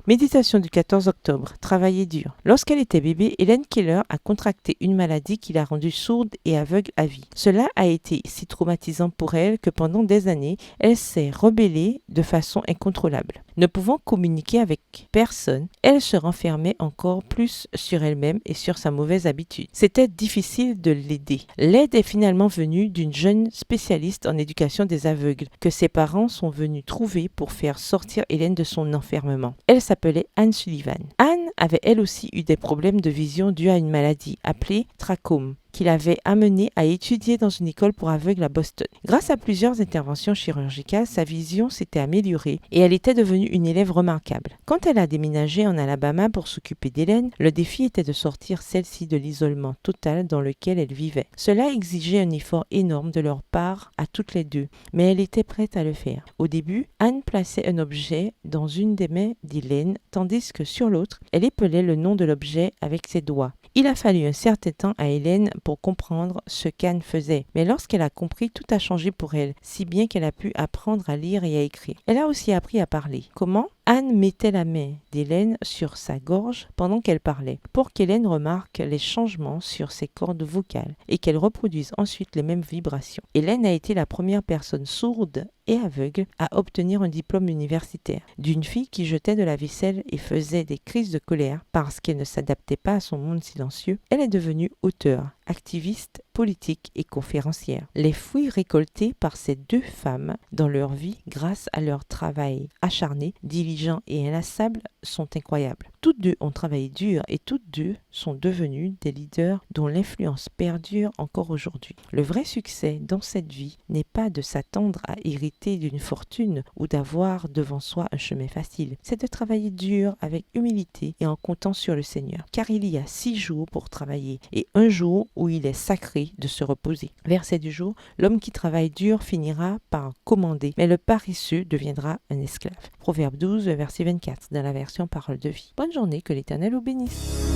Méditation du 14 octobre. Travailler dur. Lorsqu'elle était bébé, Helen Keller a contracté une maladie qui l'a rendue sourde et aveugle à vie. Cela a été si traumatisant pour elle que pendant des années, elle s'est rebellée de façon incontrôlable. Ne pouvant communiquer avec personne, elle se renfermait encore plus sur elle-même et sur sa mauvaise habitude. C'était difficile de l'aider. L'aide est finalement venue d'une jeune spécialiste en éducation des aveugles que ses parents sont venus trouver pour faire sortir Helen de son enfermement. Elle s'appelait Anne Sullivan. Anne avait elle aussi eu des problèmes de vision dus à une maladie appelée trachome, qui l'avait amenée à étudier dans une école pour aveugles à Boston. Grâce à plusieurs interventions chirurgicales, sa vision s'était améliorée et elle était devenue une élève remarquable. Quand elle a déménagé en Alabama pour s'occuper d'Hélène, le défi était de sortir celle-ci de l'isolement total dans lequel elle vivait. Cela exigeait un effort énorme de leur part à toutes les deux, mais elle était prête à le faire. Au début, Anne plaçait un objet dans une des mains d'Hélène, tandis que sur l'autre, elle épelait le nom de l'objet avec ses doigts. Il a fallu un certain temps à Hélène pour comprendre ce qu'Anne faisait. Mais lorsqu'elle a compris, tout a changé pour elle, si bien qu'elle a pu apprendre à lire et à écrire. Elle a aussi appris à parler. Comment ? Anne mettait la main d'Hélène sur sa gorge pendant qu'elle parlait, pour qu'Hélène remarque les changements sur ses cordes vocales et qu'elle reproduise ensuite les mêmes vibrations. Hélène a été la première personne sourde et aveugle à obtenir un diplôme universitaire. D'une fille qui jetait de la vaisselle et faisait des crises de colère parce qu'elle ne s'adaptait pas à son monde silencieux, elle est devenue auteure, activiste, politique et conférencière. Les fruits récoltés par ces deux femmes dans leur vie grâce à leur travail acharné, diligent et inlassable sont incroyables. Toutes deux ont travaillé dur et toutes deux sont devenues des leaders dont l'influence perdure encore aujourd'hui. Le vrai succès dans cette vie n'est pas de s'attendre à hériter d'une fortune ou d'avoir devant soi un chemin facile. C'est de travailler dur avec humilité et en comptant sur le Seigneur. Car il y a 6 jours pour travailler et un jour où il est sacré de se reposer. Verset du jour, l'homme qui travaille dur finira par commander, mais le paresseux deviendra un esclave. Proverbe 12, verset 24, dans la version Parole de vie. Bonne journée, que l'Éternel vous bénisse.